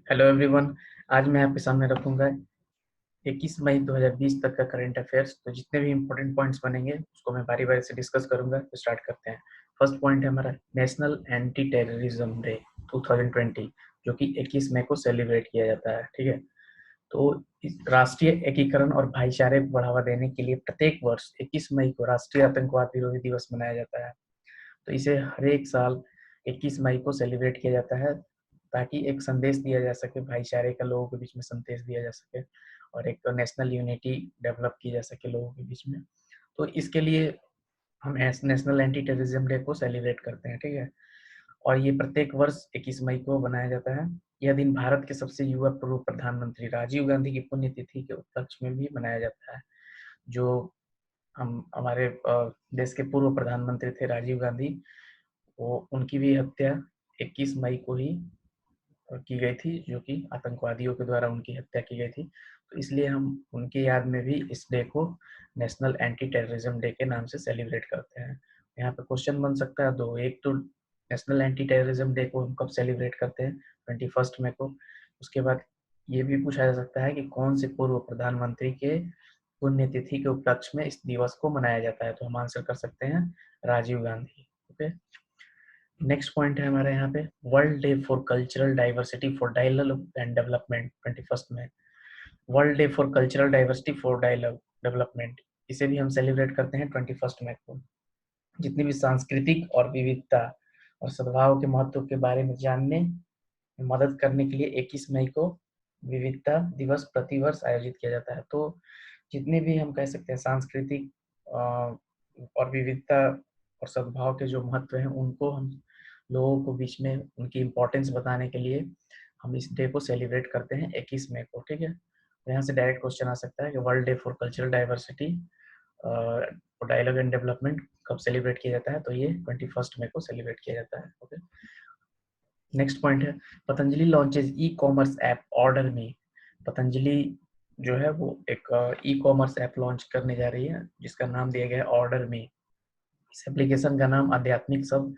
Hello everyone. आज मैं आपके सामने रखूंगा 21 मई 2020 तक का करंट अफेयर्स। तो जितने भी इंपॉर्टेंट पॉइंट्स बनेंगे उसको मैं बारी बारी से डिस्कस करूंगा। तो स्टार्ट करते हैं। फर्स्ट पॉइंट है हमारा नेशनल एंटी टेररिज्म डे 2020, जो कि 21 मई को सेलिब्रेट किया जाता है। ठीक है। तो इस राष्ट्रीय एकीकरण और भाईचारे को बढ़ावा देने के लिए प्रत्येक वर्ष 21 मई को राष्ट्रीय आतंकवाद विरोधी दिवस मनाया जाता है। तो इसे हर एक साल 21 मई को सेलिब्रेट किया जाता है, ताकि एक संदेश दिया जा सके, भाईचारे का लोगों के बीच में संदेश दिया जा सके और एक नेशनल यूनिटी डेवलप की जा सके लोगों के बीच में। तो इसके लिए हम नेशनल एंटी टेररिज्म डे को सेलिब्रेट करते हैं। ठीक है। और ये प्रत्येक वर्ष 21 मई को बनाया जाता है। यह दिन भारत के सबसे युवा पूर्व प्रधानमंत्री राजीव गांधी की पुण्यतिथि के उपलक्ष्य में भी मनाया जाता है। जो हम हमारे देश के पूर्व प्रधानमंत्री थे राजीव गांधी, वो उनकी भी हत्या 21 मई को ही की गई थी, जो कि आतंकवादियों के द्वारा उनकी हत्या की गई थी। तो इसलिए हम उनकी याद में भी इस डे को नेशनल एंटी टेररिज्म डे के नाम से सेलिब्रेट करते हैं। यहाँ पे क्वेश्चन बन सकता है दो। एक तो नेशनल एंटी टेररिज्म डे को हम कब सेलिब्रेट करते हैं? 21 मई को। उसके बाद ये भी पूछा जा सकता है कि कौन से पूर्व प्रधानमंत्री के पुण्यतिथि के उपलक्ष्य में इस दिवस को मनाया जाता है। तो हम आंसर कर सकते हैं Rajiv Gandhi. Okay. Next point है हमारे यहाँ पे world day for cultural diversity for dialogue and development 21 में। World day for cultural diversity for dialogue development, इसे भी हम सेलिब्रेट करते हैं 21 मई को। जितनी भी सांस्कृतिक और विविधता और सद्भाव के महत्व के बारे में जानने में मदद करने के लिए 21 मई को विविधता दिवस प्रतिवर्ष आयोजित किया जाता है। तो जितने भी हम कह सकते हैं सांस्कृतिक और विविधता और सद्भाव के जो महत्व हैं, उनको हम लोगों को बीच में उनकी इम्पोर्टेंस बताने के लिए हम इस डे को सेलिब्रेट करते हैं 21 मई को। ठीक है। तो यहाँ से डायरेक्ट क्वेश्चन आ सकता है कि world day for cultural diversity और डायलॉग एंड डेवलपमेंट कब सेलिब्रेट किया जाता है? तो ये 21 मई को सेलिब्रेट किया जाता है। ओके। नेक्स्ट पॉइंट है Patanjali launches e commerce app order me. Patanjali जो है वो एक ई कॉमर्स ऐप लॉन्च करने जा रही है, जिसका नाम दिया गया है ऑर्डर मी। इस एप्लीकेशन का नाम आध्यात्मिक शब्द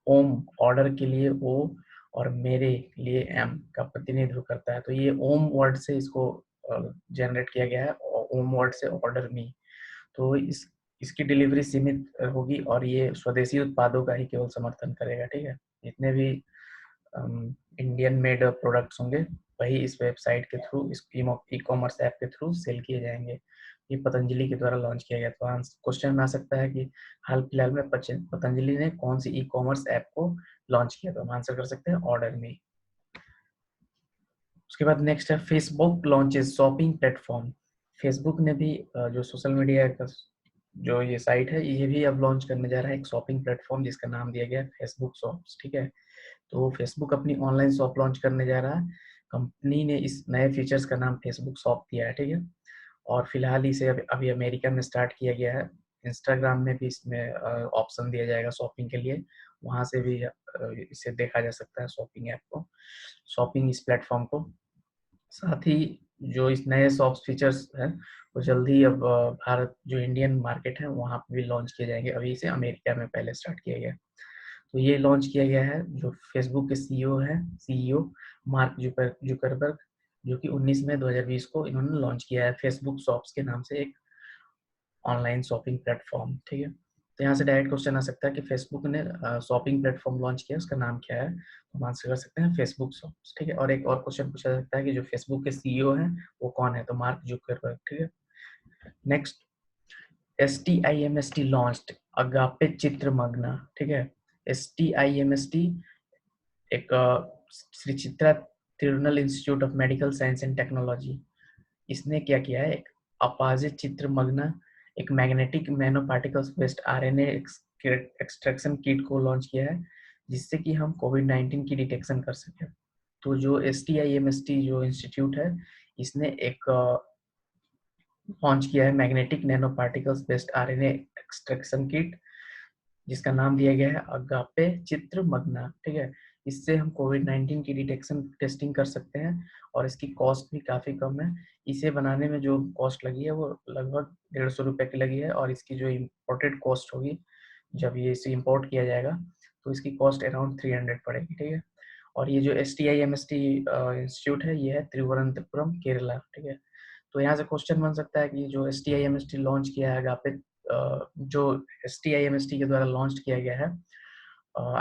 ओम, ऑर्डर के लिए ओ और मेरे लिए एम का प्रतिनिधित्व करता है। तो ये ओम वर्ड से इसको जनरेट किया गया है, ओम वर्ड से ऑर्डर मी। तो इसकी डिलीवरी सीमित होगी और ये स्वदेशी उत्पादों का ही केवल समर्थन करेगा। ठीक है। जितने भी इंडियन मेड प्रोडक्ट्स होंगे वही इस वेबसाइट के थ्रू, इस ई कॉमर्स ऐप के थ्रू सेल किए जाएंगे। ये पतंजलि के द्वारा लॉन्च किया गया। तो क्वेश्चन में आ सकता है कि हाल फिलहाल में पतंजलि ने कौन सी ई कॉमर्स ऐप को लॉन्च किया? तो हम आंसर कर सकते हैं ऑर्डर मी। उसके बाद नेक्स्ट है Facebook launches shopping platform. Facebook ने भी जो सोशल मीडिया का जो ये साइट है, ये भी अब लॉन्च करने जा रहा है एक शॉपिंग प्लेटफॉर्म, जिसका नाम दिया गया है फेसबुक शॉप्स। ठीक है। तो फेसबुक अपनी ऑनलाइन शॉप लॉन्च करने जा रहा है। कंपनी ने इस नए फीचर्स का नाम फेसबुक शॉप दिया है। ठीक है। और फिलहाल इसे अभी अमेरिका में स्टार्ट किया गया है। इंस्टाग्राम में भी इसमें ऑप्शन दिया जाएगा शॉपिंग के लिए, वहाँ से भी इसे देखा जा सकता है शॉपिंग ऐप को, शॉपिंग इस प्लेटफॉर्म को। साथ ही जो इस नए सॉफ्ट फीचर्स हैं वो जल्दी अब भारत जो इंडियन मार्केट है वहाँ पे भी लॉन्च किए जाएंगे। अभी इसे अमेरिका में पहले स्टार्ट किया गया। तो ये लॉन्च किया गया है जो फेसबुक के सीईओ मार्क जुकरबर्ग, जो कि 19 मई 2020 को इन्होंने लॉन्च किया है फेसबुक शॉप्स के नाम से एक ऑनलाइन शॉपिंग प्लेटफॉर्म। ठीक है। तो यहाँ से डायरेक्ट क्वेश्चन आ सकता है कि फेसबुक ने शॉपिंग प्लेटफॉर्म लॉन्च किया, उसका नाम क्या है? तो हम आंसर कर सकते हैं फेसबुक शॉप्स। ठीक है। और एक और क्वेश्चन पूछा जा सकता है कि जो फेसबुक के सीईओ हैं वो कौन है? तो मार्क जुकरबर्ग। ठीक है। Next STIMST launched Agappe Chitramagna. ठीक है। STIMST एक Shri Chitra Tirunal institute of medical science and technology, इसने क्या किया है? एक अपाजित चित्रमग्ना एक magnetic nano particles based RNA extraction kit को लॉन्च किया है, जिससे कि हम कोविड-19 की डिटेक्शन कर सकें। तो जो STIMST जो इंस्टीट्यूट है, इसने एक लॉन्च किया है magnetic nano particles based RNA extraction kit, जिसका नाम दिया गया है अगापे चित्रमग्ना। ठीक है। इससे हम कोविड-19 की डिटेक्शन टेस्टिंग कर सकते हैं और इसकी कॉस्ट भी काफ़ी कम है। इसे बनाने में जो कॉस्ट लगी है वो लगभग 150 रुपये की लगी है, और इसकी जो इम्पोर्टेड कॉस्ट होगी, जब ये इसे इम्पोर्ट किया जाएगा तो इसकी कॉस्ट अराउंड 300 पड़ेगी। ठीक है। और ये जो STIMST इंस्टीट्यूट है ये है तिरुवनंतपुरम केरला, ठीक है। तो यहाँ से क्वेश्चन बन सकता है कि जो STIMST लॉन्च किया है अगापेच, जो STIMST के द्वारा लॉन्च किया गया है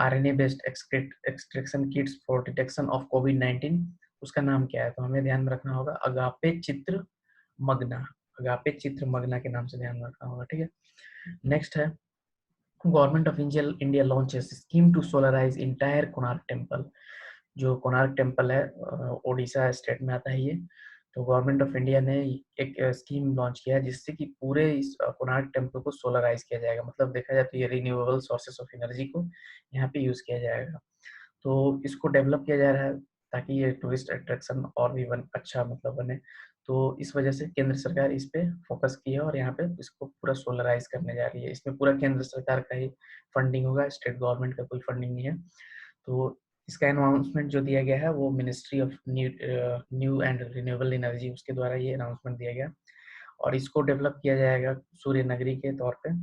RNA based extraction kits for detection of कोविड-19, उसका नाम क्या है? तो हमें ध्यान में रखना होगा अगापे चित्र मग्ना, अगापे चित्र मग्ना के नाम से ध्यान में रखना होगा, ठीक है। नेक्स्ट है government of India launches scheme to solarise entire Konark temple. जो कोणार्क टेम्पल है ओडिशा स्टेट में आता है ये। तो गवर्नमेंट ऑफ इंडिया ने एक स्कीम लॉन्च किया है जिससे कि पूरे इस कोणार्क टेम्पल को सोलराइज किया जाएगा। मतलब देखा जाए तो ये रिन्यूएबल सोर्सेस ऑफ एनर्जी को यहाँ पे यूज किया जाएगा। तो इसको डेवलप किया जा रहा है ताकि ये टूरिस्ट अट्रैक्शन और भी अच्छा मतलब बने। तो इस वजह से केंद्र सरकार इस पे फोकस की है और यहाँ पे इसको पूरा सोलराइज करने जा रही है। इसमें पूरा केंद्र सरकार का ही फंडिंग होगा, स्टेट गवर्नमेंट का कोई फंडिंग नहीं है। तो इसका अनाउंसमेंट जो दिया गया है वो ministry of new and renewable energy उसके द्वारा ये अनाउंसमेंट दिया गया और इसको डेवलप किया जाएगा सूर्य नगरी के तौर पे।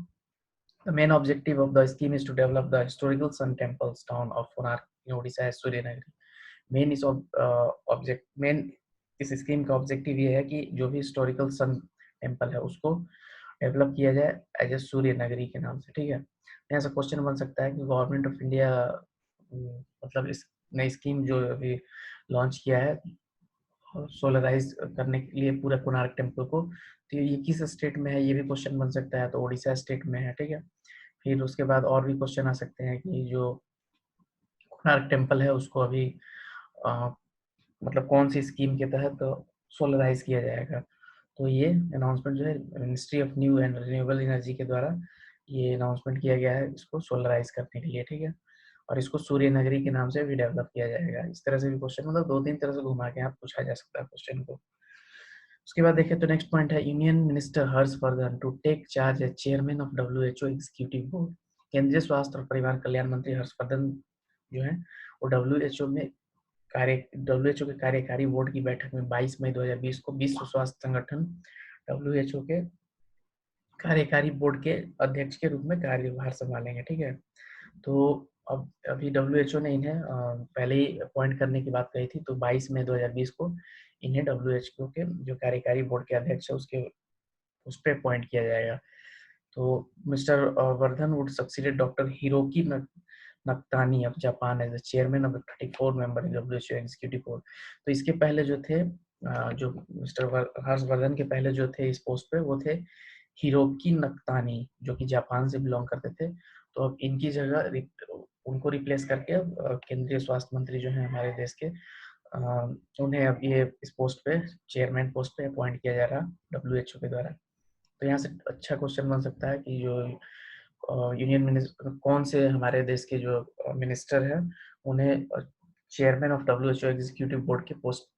The main objective of the scheme is to develop the historical sun temples town of Konark in Odisha as Surya Nagari. Main इस मेन इस स्कीम का ऑब्जेक्टिव ये है कि जो भी हिस्टोरिकल सन टेम्पल है उसको डेवलप किया जाए एज ए सूर्य नगरी के नाम से, ठीक है। यहाँ से क्वेश्चन बन सकता है कि गवर्नमेंट ऑफ इंडिया मतलब इस नई स्कीम जो अभी लॉन्च किया है सोलराइज करने के लिए पूरा कोणार्क टेम्पल को, तो ये किस स्टेट में है ये भी क्वेश्चन बन सकता है। तो ओडिशा स्टेट में है, ठीक है। फिर उसके बाद और भी क्वेश्चन आ सकते हैं कि जो कोणार्क टेम्पल है उसको अभी अ, मतलब कौन सी स्कीम के तहत सोलराइज किया जाएगा। तो ये अनाउंसमेंट जो है ministry of new and renewable energy के द्वारा ये अनाउंसमेंट किया गया है इसको सोलराइज करने के लिए, ठीक है। और इसको सूर्य नगरी के नाम से भी डेवलप किया जाएगा। इस तरह से भी क्वेश्चन मतलब दो तीन तरह से घुमा के आप पूछा जा सकता है क्वेश्चन को। उसके बाद देखें तो नेक्स्ट पॉइंट है union minister Harsh Vardhan to take charge as chairman of WHO executive board. केंद्रीय स्वास्थ्य और परिवार कल्याण मंत्री हर्षवर्धन जो है वो WHO के कार्यकारी बोर्ड की बैठक में 22 मई 2020 को विश्व स्वास्थ्य संगठन WHO के कार्यकारी बोर्ड के अध्यक्ष के रूप में कार्यभार संभालेंगे, ठीक है। तो अब अभी WHO ने इन्हें पहले ही अपॉइंट करने की बात कही थी। तो 22 मई 2020 को इन्हें WHO के जो कार्यकारी बोर्ड के अध्यक्ष है उसके उस पर अपॉइंट किया जाएगा। तो mister Vardhan would succeeded doctor Hiroki Nakatani of Japan as the chairman of the 34 member WHO executive board. तो इसके पहले जो थे जो मिस्टर हर्षवर्धन के पहले जो थे इस पोस्ट पे वो थे हिरोकी नक्तानी जो कि जापान से बिलोंग करते थे। तो अब इनकी जगह उनको रिप्लेस करके अब केंद्रीय स्वास्थ्य मंत्री जो है हमारे देश के उन्हें अब ये इस पोस्ट पे चेयरमैन पोस्ट पे अपॉइंट किया जा रहा WHO के द्वारा। तो यहाँ से अच्छा क्वेश्चन बन सकता है कि जो यूनियन मिनिस्टर कौन से हमारे देश के जो मिनिस्टर हैं उन्हें chairman of WHO executive board के पोस्ट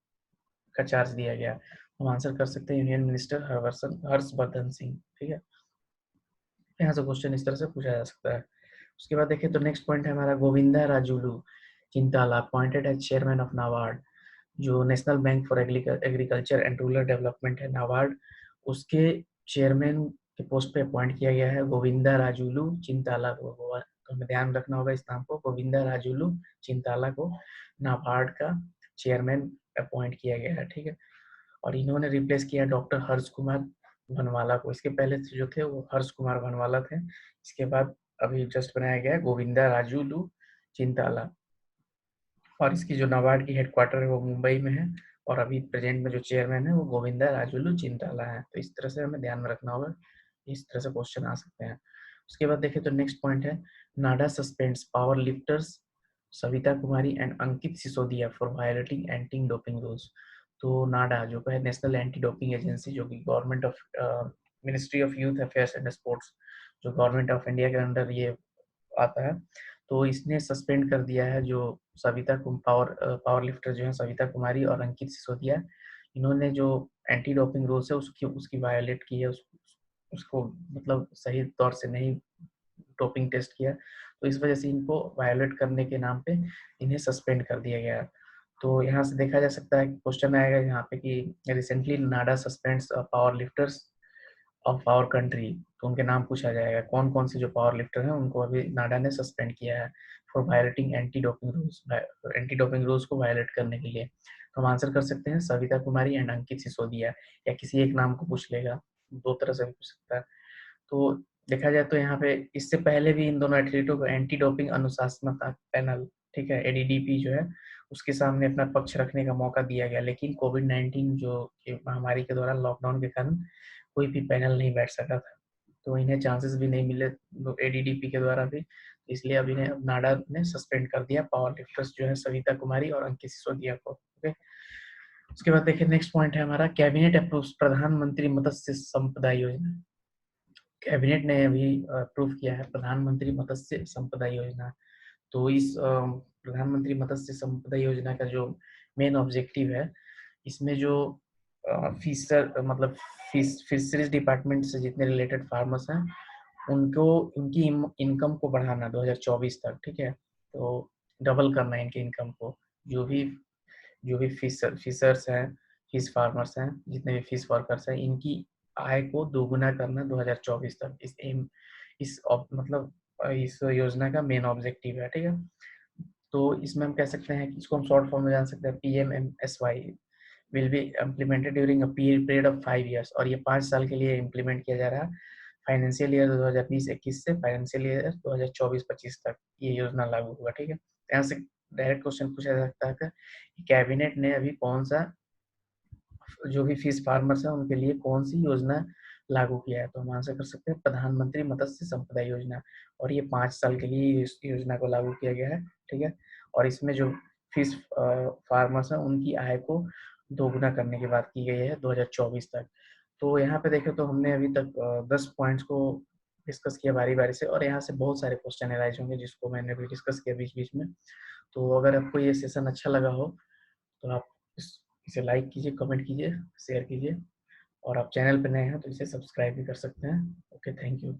का चार्ज दिया गया। हम आंसर कर सकते हैं यूनियन मिनिस्टर हर्षवर्धन सिंह, ठीक है। यहाँ से क्वेश्चन इस तरह से पूछा जा सकता है। उसके बाद देखें तो नेक्स्ट पॉइंट है हमारा Govinda Rajulu Chintala appointed as chairman of NABARD. जो national bank for agriculture and rural development है नाबार्ड उसके चेयरमैन के पोस्ट पे अपॉइंट किया गया है गोविंदा राजुलू चिंताला को। तो हमें ध्यान रखना होगा इस नाम को, गोविंदा राजुलू चिंताला को नाबार्ड का चेयरमैन अपॉइंट किया गया है, ठीक है। और इन्होंने रिप्लेस किया डॉक्टर हर्ष कुमार भनवाला को। इसके पहले जो थे वो हर्ष कुमार भनवाला थे। इसके बाद अभी जस्ट बनाया गया है गोविंदा राजुलू चिंताला। और इसकी जो नाबार्ड की हेडक्वार्टर है वो मुंबई में है और अभी प्रेजेंट में जो चेयरमैन है वो गोविंदा राजुलू चिंताला है। तो इस तरह से हमें ध्यान में रखना होगा, इस तरह से क्वेश्चन आ सकते हैं। उसके बाद देखें तो नेक्स्ट पॉइंट है NADA suspends power lifters Savita Kumari and Ankit Sisodia for violating anti doping rules. तो नाडा जो है नेशनल एंटी डोपिंग एजेंसी जो कि government of ministry of youth affairs and sports जो गवर्नमेंट ऑफ इंडिया के अंडर ये आता है। तो इसने सस्पेंड कर दिया है जो पावर लिफ्टर जो है सविता कुमारी और अंकित सिसोदिया। इन्होंने जो एंटी डोपिंग रूल्स है उसकी वायोलेट की है, उसको मतलब सही तौर से नहीं डोपिंग टेस्ट किया। तो इस वजह से इनको वायोलेट करने के नाम पे इन्हें सस्पेंड कर दिया गया। तो यहाँ से देखा जा सकता है क्वेश्चन आएगा यहाँ पे कि recently NADA suspends power lifters of our country. तो उनके नाम पूछा जाएगा कौन कौन से जो पावर लिफ्टर हैं उनको अभी नाडा ने सस्पेंड किया है for violating anti doping rules को वायलेट करने के लिए। तो हम आंसर कर सकते हैं सविता कुमारी एंड अंकित सिसोदिया, या किसी एक नाम को पूछ लेगा, दो तरह से भी पूछ सकता है। तो देखा जाए तो यहाँ पे इससे पहले भी इन दोनों एथलीटों को एंटी डोपिंग अनुशासनता पैनल, ठीक है, एडीडीपी जो है, उसके सामने अपना पक्ष रखने का मौका दिया गया, लेकिन कोविड-19 जो कि महामारी के दौरान लॉकडाउन के कारण कोई भी पैनल नहीं बैठ सका था, तो इन्हें चांसेस भी नहीं मिले एडीडीपी के द्वारा भी, इसलिए अब इन्हें नाडा ने सस्पेंड कर दिया पावर लिफ्टर्स जो है सविता कुमारी और अंकित सिसोदिया को। ओके, उसके बाद देखिए नेक्स्ट पॉइंट है हमारा, कैबिनेट अप्रूव्स प्रधानमंत्री मत्स्य संपदा योजना। कैबिनेट ने अभी अप्रूव किया है प्रधानमंत्री मत्स्य संपदा योजना। तो इस प्रधानमंत्री मत्स्य संपदा योजना का जो मेन ऑब्जेक्टिव है, इसमें जो फिशर मतलब फिशरीज डिपार्टमेंट से जितने रिलेटेड फार्मर्स हैं, उनको उनकी इनकम को बढ़ाना 2024 तक, ठीक है, तो डबल करना है इनकी इनकम को। जो भी फिशर्स हैं, फिश फार्मर्स हैं, जितने भी फिश वर्कर्स हैं, इनकी आय को दोगुना करना 2024 तक, मतलब इस योजना का मेन ऑब्जेक्टिव है, ठीक है। तो इसमें हम कह सकते हैं कि इसको हम शॉर्ट फॉर्म में जान सकते हैं, PMMSY will be implemented during a period of 5 years, और ये 5 साल के लिए इम्प्लीमेंट किया जा रहा है। फाइनेंशियल ईयर 2020-21 से फाइनेंशियल ईयर 2024-25 तक ये योजना लागू होगा, ठीक है। यहाँ से डायरेक्ट क्वेश्चन पूछा जा सकता है कि कैबिनेट ने अभी कौन सा, जो भी फिश फार्मर्स हैं उनके लिए कौन सी योजना लागू किया है, तो हम आंसर कर सकते हैं प्रधानमंत्री मत्स्य संपदा योजना, और ये 5 साल के लिए इस योजना को लागू किया गया है, ठीक है। और इसमें जो फिश फार्मर्स हैं उनकी आय को दोगुना करने की बात की गई है 2024 तक। तो यहाँ पे देखें तो हमने अभी तक 10 पॉइंट्स को डिस्कस किया बारी बारी से, और यहाँ से बहुत सारे क्वेश्चन एराइज होंगे जिसको मैंने भी डिस्कस किया बीच बीच में। तो अगर आपको ये सेशन अच्छा लगा हो तो आप इसे लाइक कीजिए, कमेंट कीजिए, शेयर कीजिए, और आप चैनल पर नए हैं तो इसे सब्सक्राइब भी कर सकते हैं। Okay, thank you.